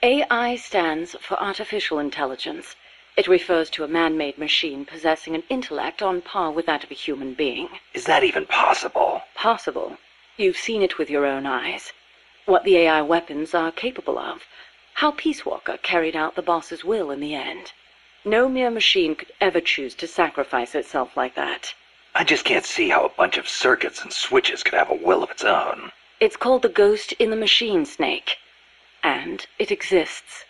AI stands for artificial intelligence. It refers to a man-made machine possessing an intellect on par with that of a human being. Is that even possible? Possible. You've seen it with your own eyes. What the AI weapons are capable of. How Peace Walker carried out the boss's will in the end. No mere machine could ever choose to sacrifice itself like that. I just can't see how a bunch of circuits and switches could have a will of its own. It's called the ghost in the machine, Snake. And it exists.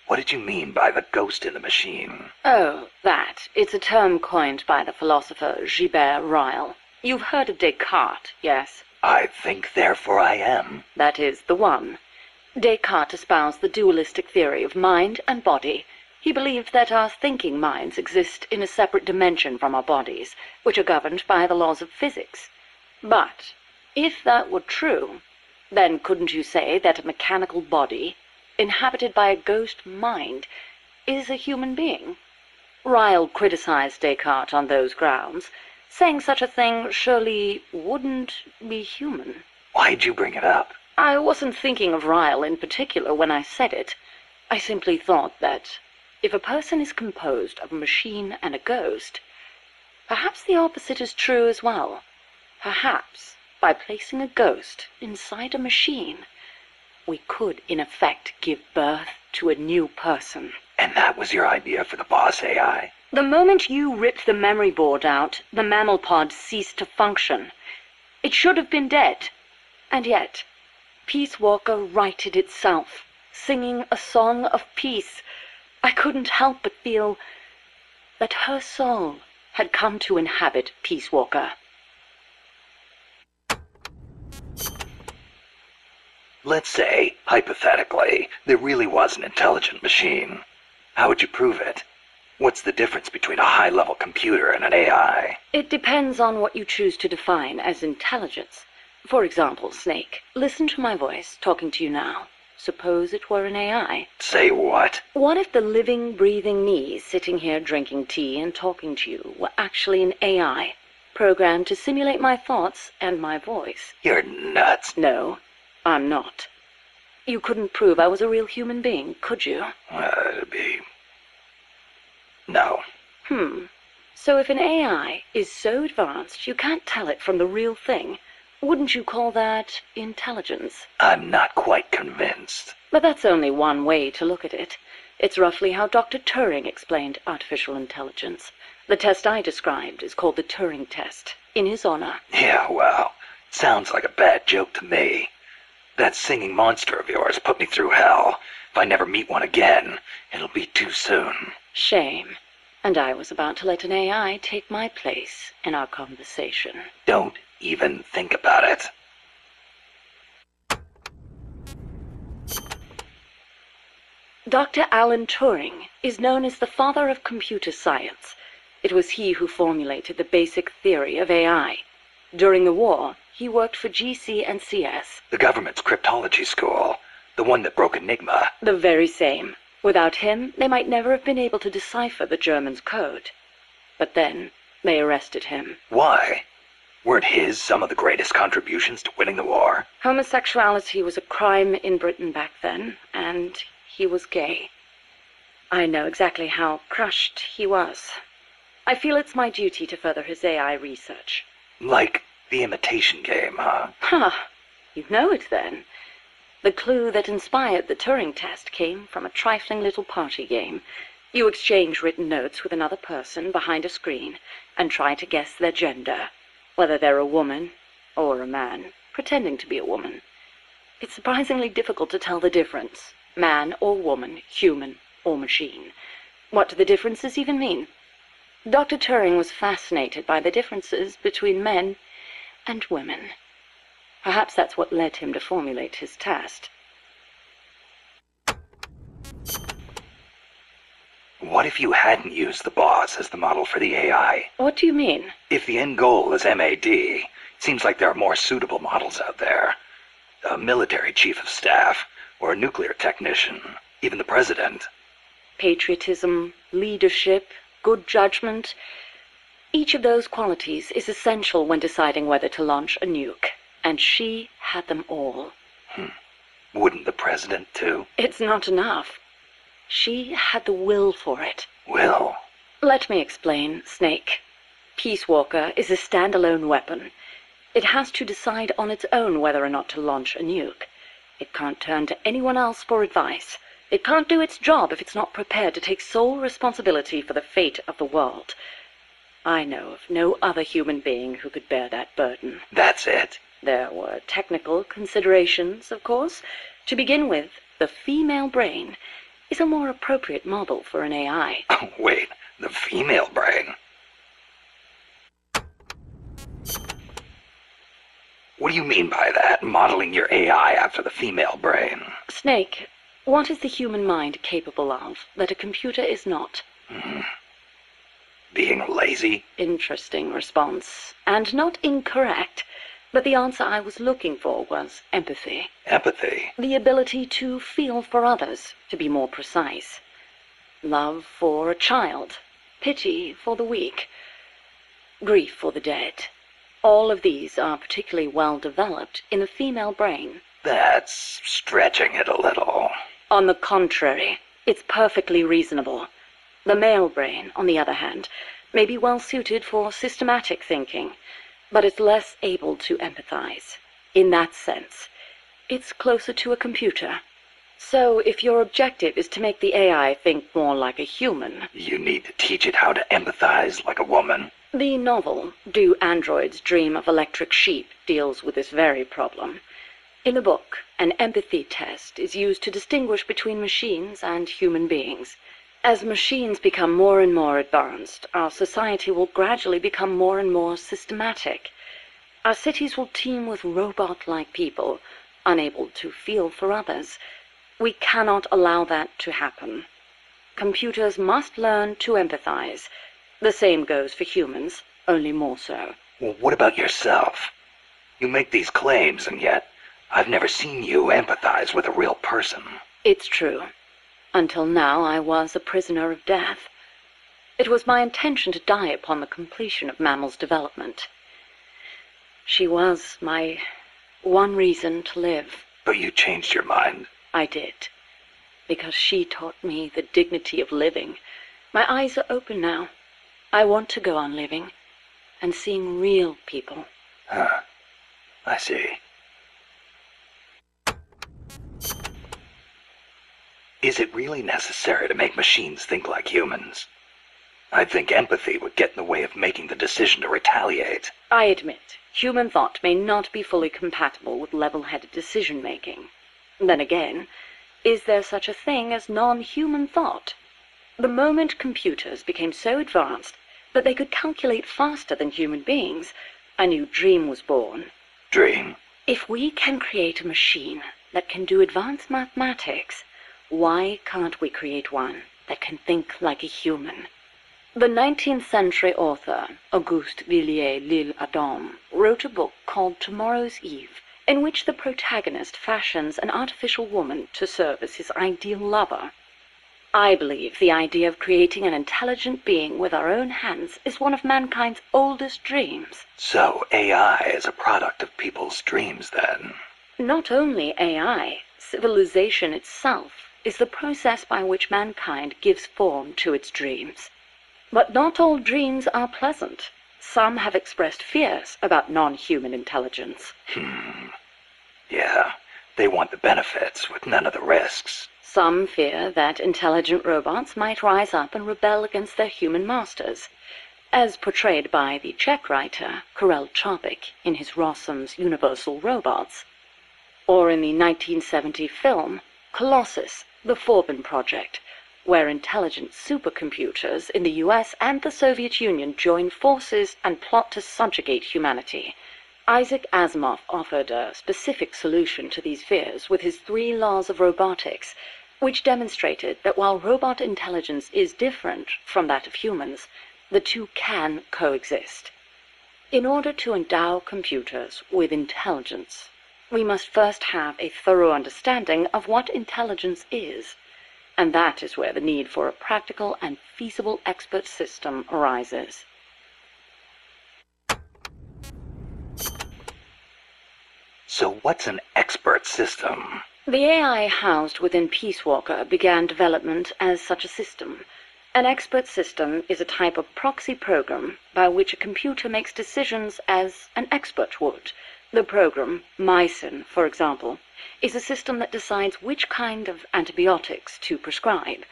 What did you mean by the ghost in the machine? Oh, that. It's a term coined by the philosopher Gilbert Ryle. You've heard of Descartes, yes? I think, therefore I am. That is the one. Descartes espoused the dualistic theory of mind and body. He believed that our thinking minds exist in a separate dimension from our bodies, which are governed by the laws of physics. But if that were true, then couldn't you say that a mechanical body, inhabited by a ghost mind, is a human being? Ryle criticized Descartes on those grounds, saying such a thing surely wouldn't be human. Why'd you bring it up? I wasn't thinking of Ryle in particular when I said it. I simply thought that if a person is composed of a machine and a ghost, perhaps the opposite is true as well. Perhaps, by placing a ghost inside a machine, we could, in effect, give birth to a new person. And that was your idea for the boss AI? The moment you ripped the memory board out, the mammal pod ceased to function. It should have been dead. And yet, Peace Walker righted itself, singing a song of peace. I couldn't help but feel that her soul had come to inhabit Peace Walker. Let's say, hypothetically, there really was an intelligent machine. How would you prove it? What's the difference between a high-level computer and an AI? It depends on what you choose to define as intelligence. For example, Snake, listen to my voice talking to you now. Suppose it were an AI. Say what? What if the living, breathing me sitting here drinking tea and talking to you were actually an AI, programmed to simulate my thoughts and my voice? You're nuts. No, I'm not. You couldn't prove I was a real human being, could you? It'd be... No. So if an AI is so advanced you can't tell it from the real thing, wouldn't you call that intelligence? I'm not quite convinced. But that's only one way to look at it. It's roughly how Dr. Turing explained artificial intelligence. The test I described is called the Turing test, in his honor. Yeah, well, sounds like a bad joke to me. That singing monster of yours put me through hell. If I never meet one again, it'll be too soon. Shame. And I was about to let an AI take my place in our conversation. Don't even think about it. Dr. Alan Turing is known as the father of computer science. It was he who formulated the basic theory of AI. During the war, he worked for GC and CS. The government's cryptology school. The one that broke Enigma. The very same. Without him, they might never have been able to decipher the Germans' code. But then, they arrested him. Why? Weren't his some of the greatest contributions to winning the war? Homosexuality was a crime in Britain back then, and he was gay. I know exactly how crushed he was. I feel it's my duty to further his AI research. Like the Imitation Game, huh? You know it then. The clue that inspired the Turing test came from a trifling little party game. You exchange written notes with another person behind a screen and try to guess their gender, whether they're a woman or a man, pretending to be a woman. It's surprisingly difficult to tell the difference. Man or woman, human or machine. What do the differences even mean? Dr. Turing was fascinated by the differences between men and women. Perhaps that's what led him to formulate his test. What if you hadn't used the boss as the model for the AI? What do you mean? If the end goal is MAD, it seems like there are more suitable models out there. A military chief of staff, or a nuclear technician, even the president. Patriotism, leadership, good judgment. Each of those qualities is essential when deciding whether to launch a nuke. and she had them all. Wouldn't the president, too? It's not enough. She had the will for it. Will? Let me explain, Snake. Peace Walker is a standalone weapon. It has to decide on its own whether or not to launch a nuke. It can't turn to anyone else for advice. It can't do its job if it's not prepared to take sole responsibility for the fate of the world. I know of no other human being who could bear that burden. That's it? There were technical considerations, of course. To begin with, the female brain is a more appropriate model for an AI. Oh, wait, the female brain? What do you mean by that, modeling your AI after the female brain? Snake, what is the human mind capable of that a computer is not? Being lazy? Interesting response, and not incorrect. But the answer I was looking for was empathy. Empathy? The ability to feel for others, to be more precise. Love for a child, pity for the weak, grief for the dead. All of these are particularly well developed in the female brain. That's stretching it a little. On the contrary, it's perfectly reasonable. The male brain, on the other hand, may be well suited for systematic thinking, but it's less able to empathize. In that sense, it's closer to a computer. So if your objective is to make the AI think more like a human... You need to teach it how to empathize like a woman. The novel, Do Androids Dream of Electric Sheep, deals with this very problem. In the book, an empathy test is used to distinguish between machines and human beings. As machines become more and more advanced, our society will gradually become more and more systematic. Our cities will teem with robot-like people, unable to feel for others. We cannot allow that to happen. Computers must learn to empathize. The same goes for humans, only more so. Well, what about yourself? You make these claims, and yet I've never seen you empathize with a real person. It's true. Until now, I was a prisoner of death. It was my intention to die upon the completion of Mammal's development. She was my one reason to live. But you changed your mind. I did. Because she taught me the dignity of living. My eyes are open now. I want to go on living and seeing real people. Huh. I see. Is it really necessary to make machines think like humans? I think empathy would get in the way of making the decision to retaliate. I admit, human thought may not be fully compatible with level-headed decision-making. Then again, is there such a thing as non-human thought? The moment computers became so advanced that they could calculate faster than human beings, a new dream was born. Dream? If we can create a machine that can do advanced mathematics, why can't we create one that can think like a human? The 19th century author, Auguste Villiers-L'Isle-Adam, wrote a book called Tomorrow's Eve, in which the protagonist fashions an artificial woman to serve as his ideal lover. I believe the idea of creating an intelligent being with our own hands is one of mankind's oldest dreams. So AI is a product of people's dreams, then? Not only AI, civilization itself is the process by which mankind gives form to its dreams. But not all dreams are pleasant. Some have expressed fears about non-human intelligence. Yeah, they want the benefits with none of the risks. Some fear that intelligent robots might rise up and rebel against their human masters, as portrayed by the Czech writer Karel Čapek in his Rossum's Universal Robots, or in the 1970 film Colossus, the Forbin Project, where intelligent supercomputers in the US and the Soviet Union join forces and plot to subjugate humanity. Isaac Asimov offered a specific solution to these fears with his 3 laws of robotics, which demonstrated that while robot intelligence is different from that of humans, the two can coexist. In order to endow computers with intelligence, we must first have a thorough understanding of what intelligence is, and that is where the need for a practical and feasible expert system arises. So what's an expert system? The AI housed within Peace Walker began development as such a system. An expert system is a type of proxy program by which a computer makes decisions as an expert would. The program, Mycin, for example, is a system that decides which kind of antibiotics to prescribe.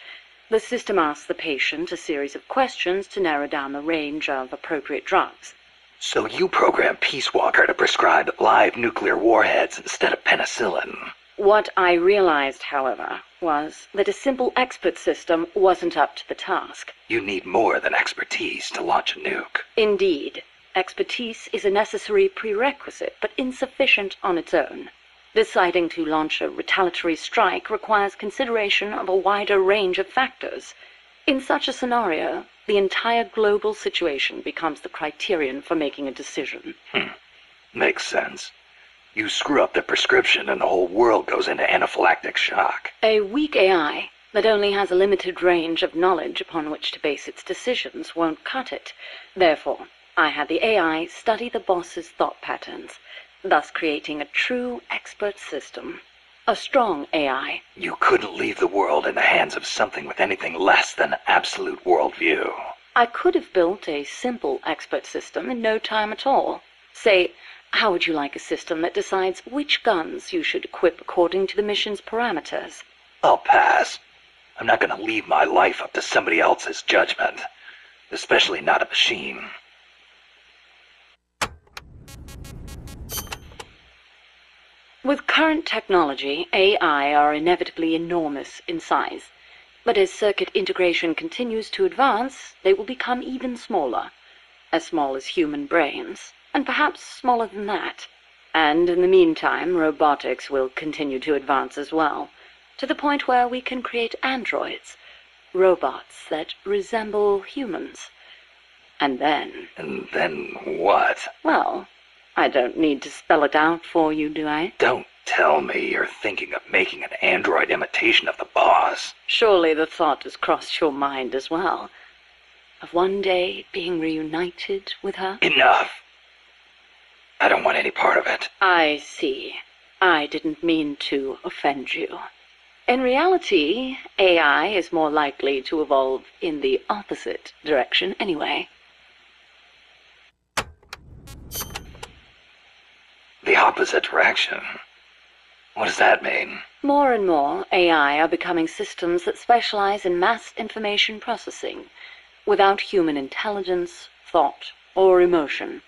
The system asks the patient a series of questions to narrow down the range of appropriate drugs. So you program Peace Walker to prescribe live nuclear warheads instead of penicillin. What I realized, however, was that a simple expert system wasn't up to the task. You need more than expertise to launch a nuke. Indeed, expertise is a necessary prerequisite, but insufficient on its own. Deciding to launch a retaliatory strike requires consideration of a wider range of factors. In such a scenario, the entire global situation becomes the criterion for making a decision. Makes sense. You screw up the prescription and the whole world goes into anaphylactic shock. A weak AI that only has a limited range of knowledge upon which to base its decisions won't cut it. Therefore, I had the AI study the boss's thought patterns, thus creating a true expert system. A strong AI. You couldn't leave the world in the hands of something with anything less than absolute worldview. I could have built a simple expert system in no time at all. Say, how would you like a system that decides which guns you should equip according to the mission's parameters? I'll pass. I'm not going to leave my life up to somebody else's judgment. Especially not a machine. With current technology, AI are inevitably enormous in size. But as circuit integration continues to advance, they will become even smaller. As small as human brains, and perhaps smaller than that. And in the meantime, robotics will continue to advance as well, to the point where we can create androids, robots that resemble humans. And then... And then what? Well, I don't need to spell it out for you, do I? Don't tell me you're thinking of making an android imitation of the boss. Surely the thought has crossed your mind as well, of one day being reunited with her? Enough! I don't want any part of it. I see. I didn't mean to offend you. In reality, AI is more likely to evolve in the opposite direction anyway. The opposite direction? What does that mean? More and more, AI are becoming systems that specialize in mass information processing, without human intelligence, thought, or emotion.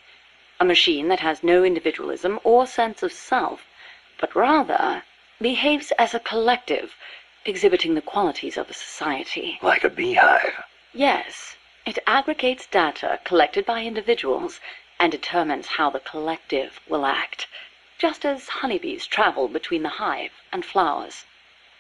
A machine that has no individualism or sense of self, but rather behaves as a collective, exhibiting the qualities of a society. Like a beehive? Yes, it aggregates data collected by individuals and determines how the collective will act, just as honeybees travel between the hive and flowers.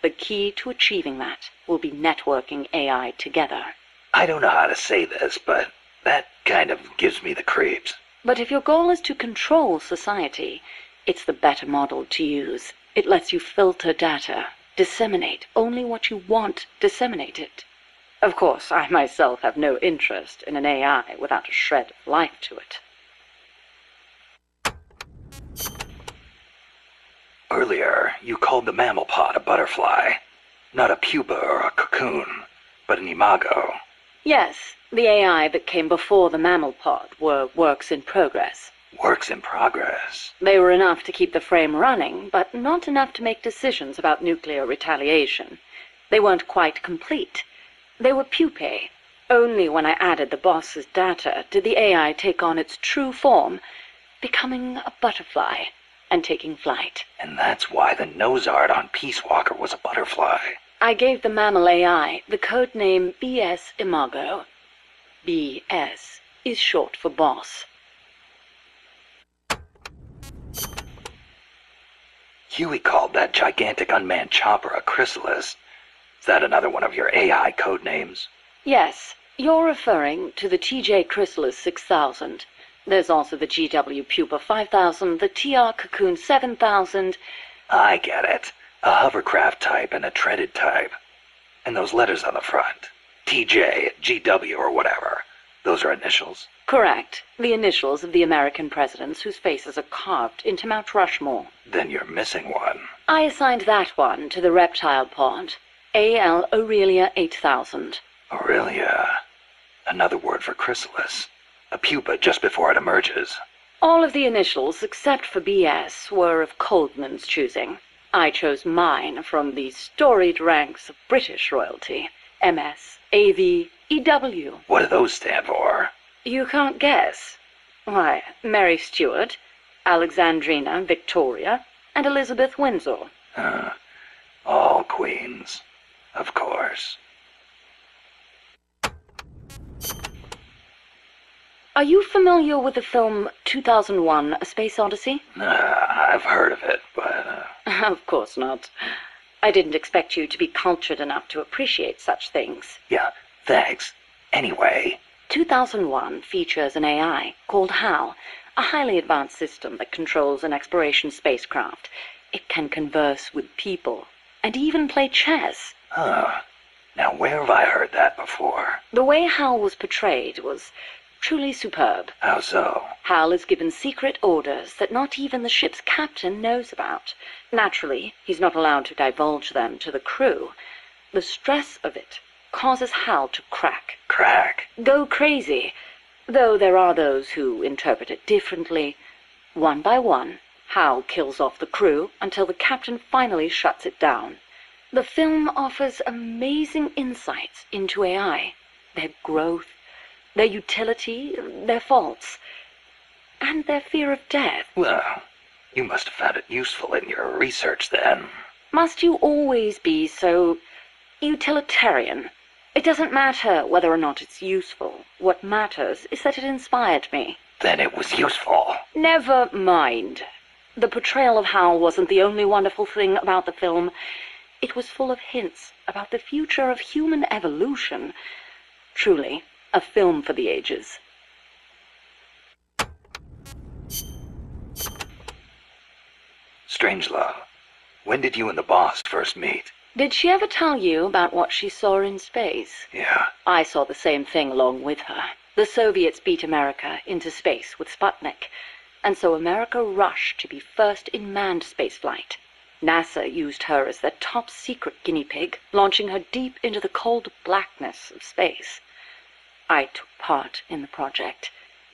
The key to achieving that will be networking AI together. I don't know how to say this, but that kind of gives me the creeps. But if your goal is to control society, it's the better model to use. It lets you filter data, disseminate only what you want disseminated. Of course, I myself have no interest in an AI without a shred of life to it. Earlier, you called the mammal pod a butterfly. Not a pupa or a cocoon, but an imago. Yes, the AI that came before the mammal pod were works in progress. Works in progress? They were enough to keep the frame running, but not enough to make decisions about nuclear retaliation. They weren't quite complete. They were pupae. Only when I added the boss's data did the AI take on its true form, becoming a butterfly and taking flight. And that's why the nose art on Peace Walker was a butterfly. I gave the mammal AI the code name BS Imago. BS is short for boss. Huey called that gigantic unmanned chopper a chrysalis. Is that another one of your AI code names? Yes, you're referring to the TJ Chrysalis 6000. There's also the GW Pupa 5000, the TR Cocoon 7000. I get it. A hovercraft type and a treaded type. And those letters on the front. TJ, GW, or whatever. Those are initials. Correct. The initials of the American presidents whose faces are carved into Mount Rushmore. Then you're missing one. I assigned that one to the reptile pod. A.L. Aurelia 8000. Aurelia. Another word for chrysalis. A pupa just before it emerges. All of the initials, except for B.S., were of Coldman's choosing. I chose mine from the storied ranks of British royalty. M.S., A.V., E.W. What do those stand for? You can't guess. Why, Mary Stuart, Alexandrina Victoria, and Elizabeth Windsor. All queens. Of course. Are you familiar with the film 2001: A Space Odyssey? I've heard of it, but... Of course not. I didn't expect you to be cultured enough to appreciate such things. Yeah, thanks. Anyway... 2001 features an AI called HAL, a highly advanced system that controls an exploration spacecraft. It can converse with people, and even play chess. Huh. Now where have I heard that before? The way HAL was portrayed was truly superb. How so? HAL is given secret orders that not even the ship's captain knows about. Naturally, he's not allowed to divulge them to the crew. The stress of it causes HAL to crack. Crack? Go crazy. Though there are those who interpret it differently. One by one, HAL kills off the crew until the captain finally shuts it down. The film offers amazing insights into AI, their growth, their utility, their faults, and their fear of death. Well, you must have found it useful in your research then. Must you always be so utilitarian? It doesn't matter whether or not it's useful. What matters is that it inspired me. Then it was useful. Never mind. The portrayal of Hal wasn't the only wonderful thing about the film. It was full of hints about the future of human evolution. Truly, a film for the ages. Strangelove, when did you and the boss first meet? Did she ever tell you about what she saw in space? Yeah. I saw the same thing along with her. The Soviets beat America into space with Sputnik, and so America rushed to be first in manned spaceflight. NASA used her as their top secret guinea pig, launching her deep into the cold blackness of space. I took part in the project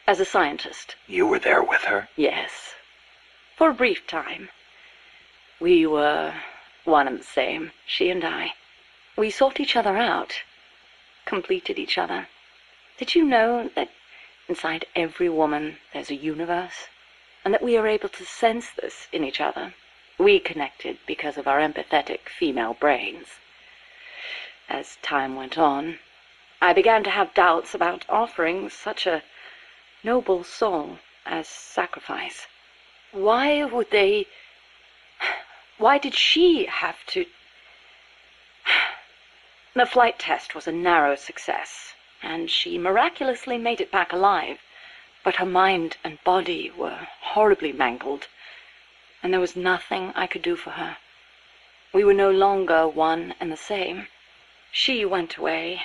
as a scientist. You were there with her? Yes. For a brief time. We were one and the same, she and I. We sought each other out, completed each other. Did you know that inside every woman there's a universe, and that we are able to sense this in each other? We connected because of our empathetic female brains. As time went on, I began to have doubts about offering such a noble soul as sacrifice. Why did she have to... The flight test was a narrow success, and she miraculously made it back alive, but her mind and body were horribly mangled, and there was nothing I could do for her. We were no longer one and the same. She went away,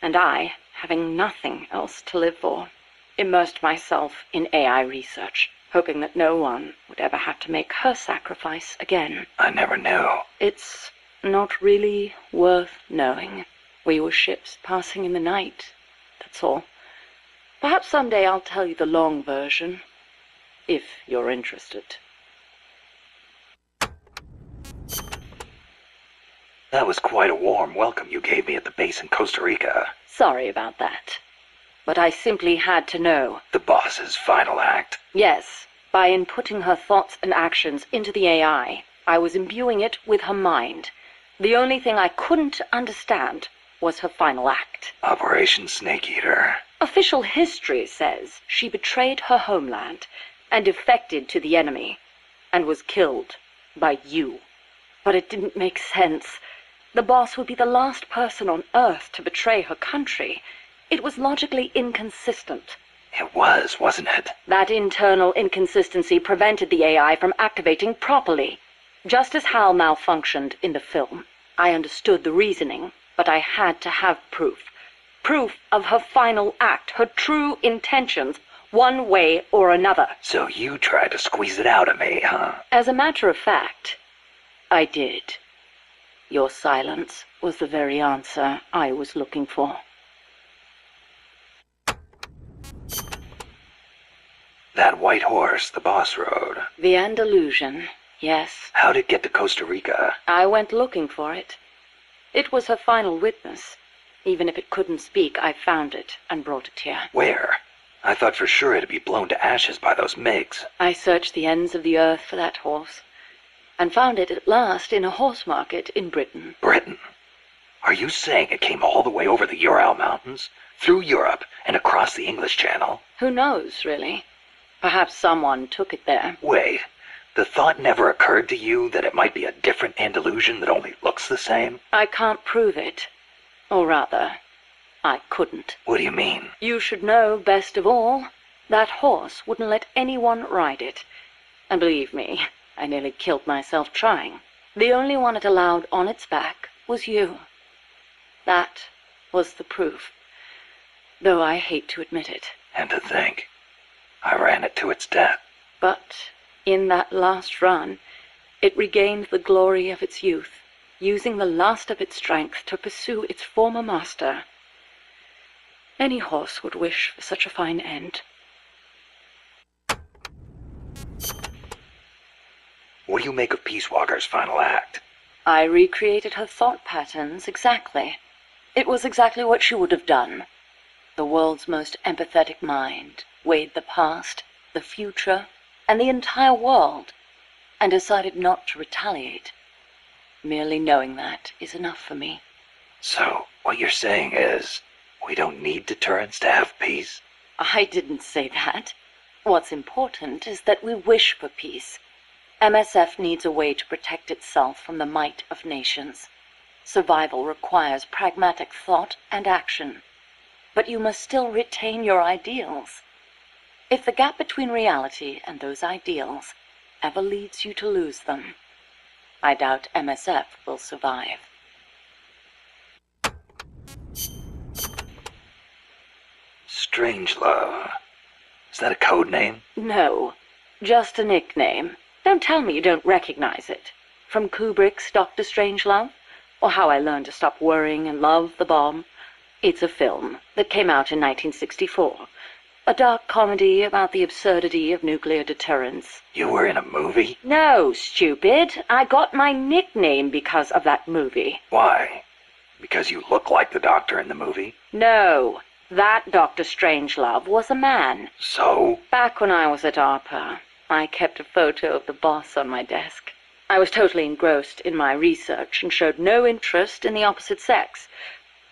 and I, having nothing else to live for, immersed myself in AI research, hoping that no one would ever have to make her sacrifice again. I never knew. It's not really worth knowing. We were ships passing in the night, that's all. Perhaps someday I'll tell you the long version, if you're interested. That was quite a warm welcome you gave me at the base in Costa Rica. Sorry about that. But I simply had to know. The boss's final act. Yes, by inputting her thoughts and actions into the AI, I was imbuing it with her mind. The only thing I couldn't understand was her final act. Operation Snake Eater. Official history says she betrayed her homeland and defected to the enemy and was killed by you. But it didn't make sense. The boss would be the last person on Earth to betray her country. It was logically inconsistent. It was, wasn't it? That internal inconsistency prevented the AI from activating properly. Just as HAL malfunctioned in the film, I understood the reasoning, but I had to have proof. Proof of her final act, her true intentions, one way or another. So you tried to squeeze it out of me, huh? As a matter of fact, I did. Your silence was the very answer I was looking for. That white horse the boss rode. The Andalusian, yes. How'd it get to Costa Rica? I went looking for it. It was her final witness. Even if it couldn't speak, I found it and brought it here. Where? I thought for sure it'd be blown to ashes by those MiGs. I searched the ends of the earth for that horse, and found it at last in a horse market in Britain. Britain? Are you saying it came all the way over the Ural Mountains, through Europe, and across the English Channel? Who knows, really? Perhaps someone took it there. Wait, the thought never occurred to you that it might be a different Andalusian that only looks the same? I can't prove it. Or rather, I couldn't. What do you mean? You should know best of all. That horse wouldn't let anyone ride it. And believe me, I nearly killed myself trying. The only one it allowed on its back was you. That was the proof. Though I hate to admit it. And to think, I ran it to its death. But in that last run, it regained the glory of its youth, using the last of its strength to pursue its former master. Any horse would wish for such a fine end. What do you make of Peace Walker's final act? I recreated her thought patterns exactly. It was exactly what she would have done. The world's most empathetic mind weighed the past, the future, and the entire world, and decided not to retaliate. Merely knowing that is enough for me. So, what you're saying is, we don't need deterrence to have peace? I didn't say that. What's important is that we wish for peace. MSF needs a way to protect itself from the might of nations. Survival requires pragmatic thought and action. But you must still retain your ideals. If the gap between reality and those ideals ever leads you to lose them, I doubt MSF will survive. Strangelove. Is that a code name? No, just a nickname. Don't tell me you don't recognize it. From Kubrick's Dr. Strangelove, or How I Learned to Stop Worrying and Love the Bomb. It's a film that came out in 1964. A dark comedy about the absurdity of nuclear deterrence. You were in a movie? No, stupid. I got my nickname because of that movie. Why? Because you look like the doctor in the movie? No, that Dr. Strangelove was a man. So? Back when I was at ARPA, I kept a photo of the boss on my desk. I was totally engrossed in my research and showed no interest in the opposite sex.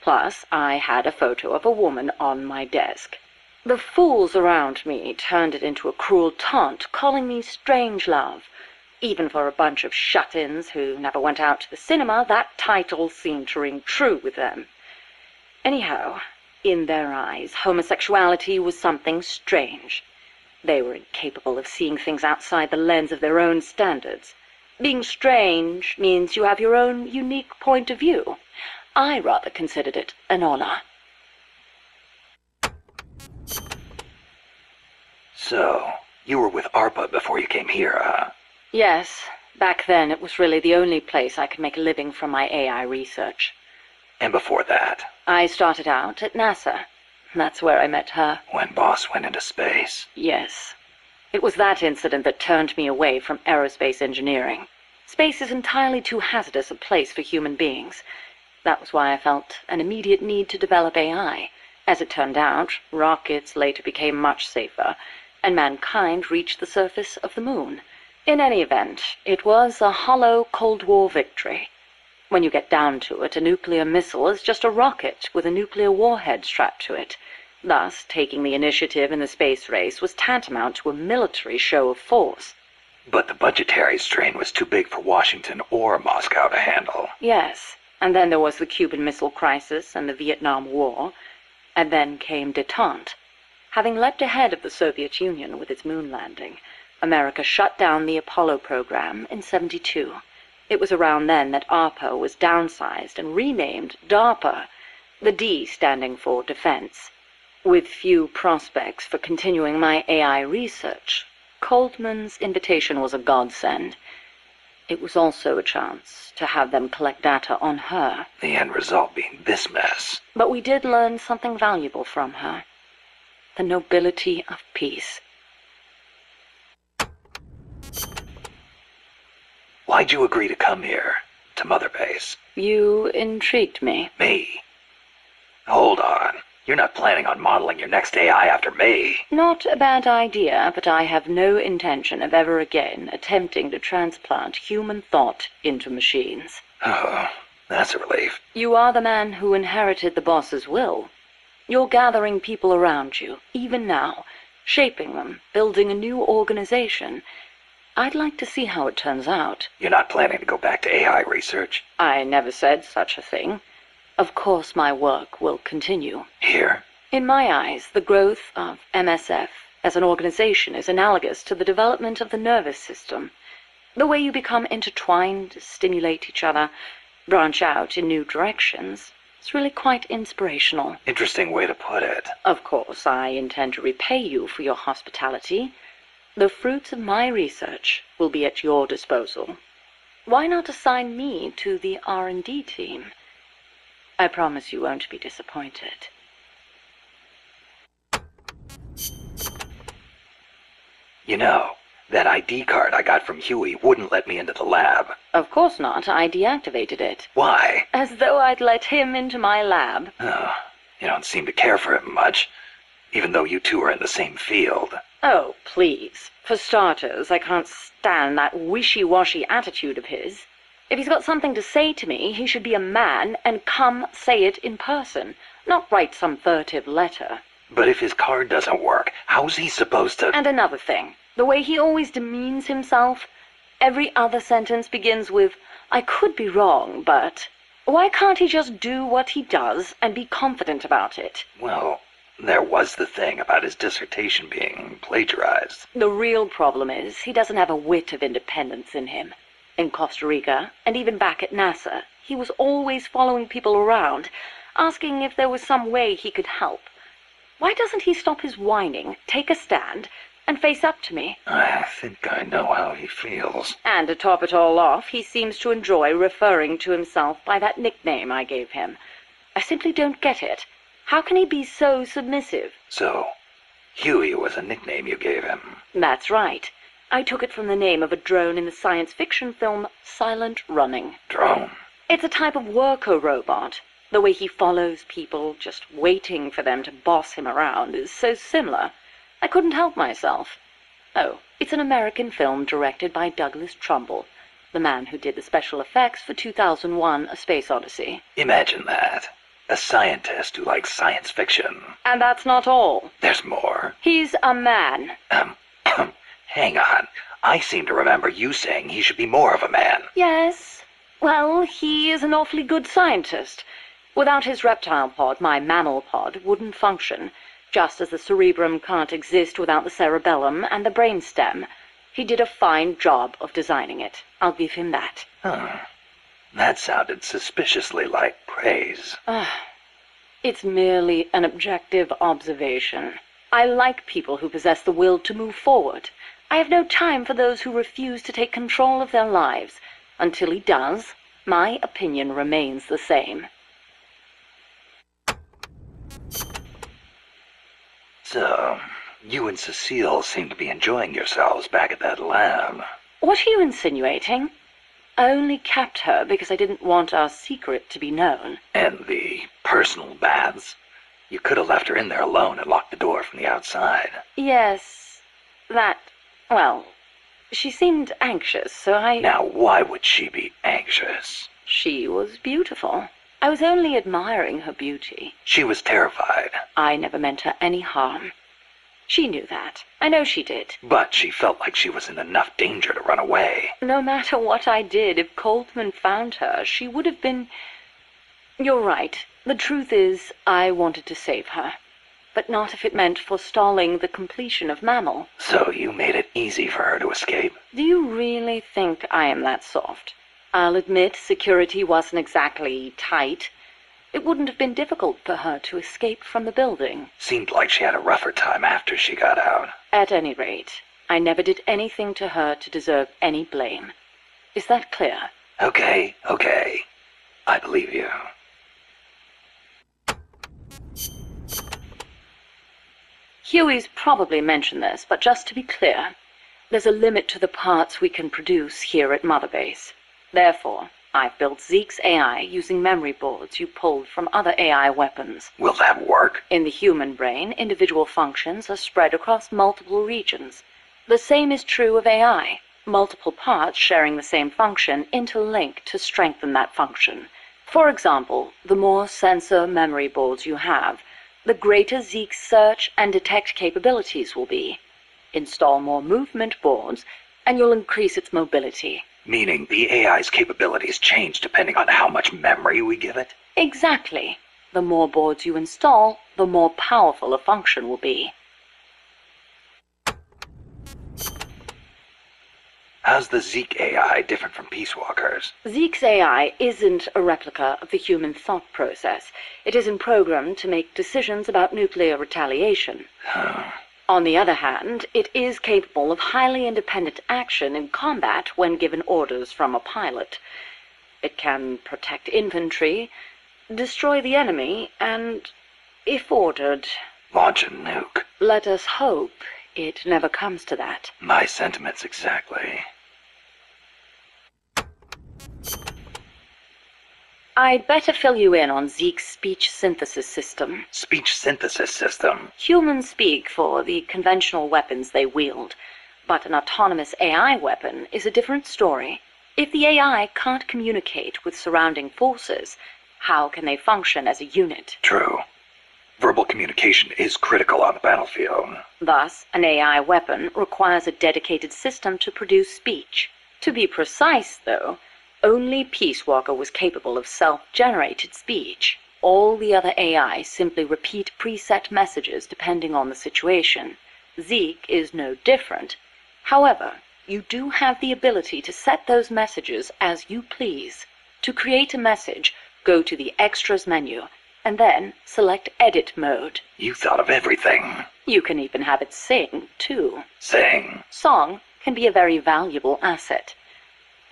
Plus, I had a photo of a woman on my desk. The fools around me turned it into a cruel taunt, calling me Strangelove. Even for a bunch of shut-ins who never went out to the cinema, that title seemed to ring true with them. Anyhow, in their eyes, homosexuality was something strange. They were incapable of seeing things outside the lens of their own standards. Being strange means you have your own unique point of view. I rather considered it an honor. So, you were with ARPA before you came here, huh? Yes, back then it was really the only place I could make a living from my AI research. And before that? I started out at NASA. That's where I met her. When Boss went into space? Yes. It was that incident that turned me away from aerospace engineering. Space is entirely too hazardous a place for human beings. That was why I felt an immediate need to develop AI. As it turned out, rockets later became much safer, and mankind reached the surface of the moon. In any event, it was a hollow Cold War victory. When you get down to it, a nuclear missile is just a rocket with a nuclear warhead strapped to it. Thus, taking the initiative in the space race was tantamount to a military show of force. But the budgetary strain was too big for Washington or Moscow to handle. Yes, and then there was the Cuban Missile Crisis and the Vietnam War, and then came détente. Having leapt ahead of the Soviet Union with its moon landing, America shut down the Apollo program in '72. It was around then that ARPA was downsized and renamed DARPA. the D standing for defense. With few prospects for continuing my AI research, Coldman's invitation was a godsend. It was also a chance to have them collect data on her. The end result being this mess. But we did learn something valuable from her. The nobility of peace. Why'd you agree to come here? To Mother Base? You intrigued me. Me? Hold on. You're not planning on modeling your next AI after me? Not a bad idea, but I have no intention of ever again attempting to transplant human thought into machines. Oh, that's a relief. You are the man who inherited the boss's will. You're gathering people around you, even now, shaping them, building a new organization. I'd like to see how it turns out. You're not planning to go back to AI research? I never said such a thing. Of course my work will continue. Here? In my eyes, the growth of MSF as an organization is analogous to the development of the nervous system. The way you become intertwined, stimulate each other, branch out in new directions. It's really quite inspirational. Interesting way to put it. Of course, I intend to repay you for your hospitality. The fruits of my research will be at your disposal. Why not assign me to the R&D team? I promise you won't be disappointed. You know, that ID card I got from Huey wouldn't let me into the lab. Of course not. I deactivated it. Why? As though I'd let him into my lab. Oh, you don't seem to care for him much, even though you two are in the same field. Oh, please. For starters, I can't stand that wishy-washy attitude of his. If he's got something to say to me, he should be a man and come say it in person, not write some furtive letter. But if his card doesn't work, how's he supposed to— And another thing, the way he always demeans himself. Every other sentence begins with, I could be wrong, but... Why can't he just do what he does and be confident about it? Well, there was the thing about his dissertation being plagiarized. The real problem is he doesn't have a whit of independence in him. In Costa Rica, and even back at NASA, he was always following people around, asking if there was some way he could help. Why doesn't he stop his whining, take a stand, and face up to me? I think I know how he feels. And to top it all off, he seems to enjoy referring to himself by that nickname I gave him. I simply don't get it. How can he be so submissive? So, Huey was a nickname you gave him. That's right. I took it from the name of a drone in the science fiction film Silent Running. Drone? It's a type of worker robot. The way he follows people, just waiting for them to boss him around, is so similar. I couldn't help myself. Oh, it's an American film directed by Douglas Trumbull, the man who did the special effects for 2001: A Space Odyssey. Imagine that. A scientist who likes science fiction. And that's not all. There's more. He's a man. Hang on. I seem to remember you saying he should be more of a man. Yes. Well, he is an awfully good scientist. Without his reptile pod, my mammal pod wouldn't function, just as the cerebrum can't exist without the cerebellum and the brainstem. He did a fine job of designing it. I'll give him that. That sounded suspiciously like praise. It's merely an objective observation. I like people who possess the will to move forward. I have no time for those who refuse to take control of their lives. Until he does, my opinion remains the same. So, you and Cecile seem to be enjoying yourselves back at that lab. What are you insinuating? I only kept her because I didn't want our secret to be known. And the personal baths? You could have left her in there alone and locked the door from the outside. Yes, well, she seemed anxious, so I... Now, why would she be anxious? She was beautiful. I was only admiring her beauty. She was terrified. I never meant her any harm. She knew that. I know she did. But she felt like she was in enough danger to run away. No matter what I did, if Coltman found her, she would have been... You're right. The truth is, I wanted to save her. But not if it meant forestalling the completion of Mammal. So you made it easy for her to escape? Do you really think I am that soft? I'll admit security wasn't exactly tight. It wouldn't have been difficult for her to escape from the building. Seemed like she had a rougher time after she got out. At any rate, I never did anything to her to deserve any blame. Is that clear? Okay. I believe you. Huey's probably mentioned this, but just to be clear, there's a limit to the parts we can produce here at Mother Base. Therefore, I've built Zeke's AI using memory boards you pulled from other AI weapons. Will that work? In the human brain, individual functions are spread across multiple regions. The same is true of AI. Multiple parts sharing the same function interlink to strengthen that function. For example, the more sensor memory boards you have, the greater Zeke's search and detect capabilities will be. Install more movement boards, and you'll increase its mobility. Meaning the AI's capabilities change depending on how much memory we give it? Exactly. The more boards you install, the more powerful a function will be. How's the Zeke AI different from Peace Walker's? Zeke's AI isn't a replica of the human thought process. It isn't programmed to make decisions about nuclear retaliation. On the other hand, it is capable of highly independent action in combat when given orders from a pilot. It can protect infantry, destroy the enemy, and, if ordered... launch a nuke. Let us hope it never comes to that. My sentiments exactly. I'd better fill you in on Zeke's speech synthesis system. Speech synthesis system? Humans speak for the conventional weapons they wield, but an autonomous AI weapon is a different story. If the AI can't communicate with surrounding forces, how can they function as a unit? True. Verbal communication is critical on the battlefield. Thus, an AI weapon requires a dedicated system to produce speech. To be precise, though, only Peace Walker was capable of self-generated speech. All the other AI simply repeat preset messages depending on the situation. Zeke is no different. However, you do have the ability to set those messages as you please. To create a message, go to the Extras menu, and then select Edit Mode. You thought of everything. You can even have it sing, too. Sing? Song can be a very valuable asset.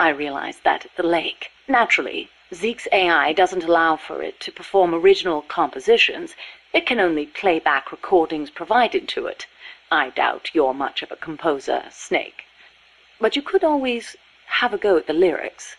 I realized that at the lake. Naturally, Zeke's AI doesn't allow for it to perform original compositions. It can only play back recordings provided to it. I doubt you're much of a composer, Snake. But you could always have a go at the lyrics.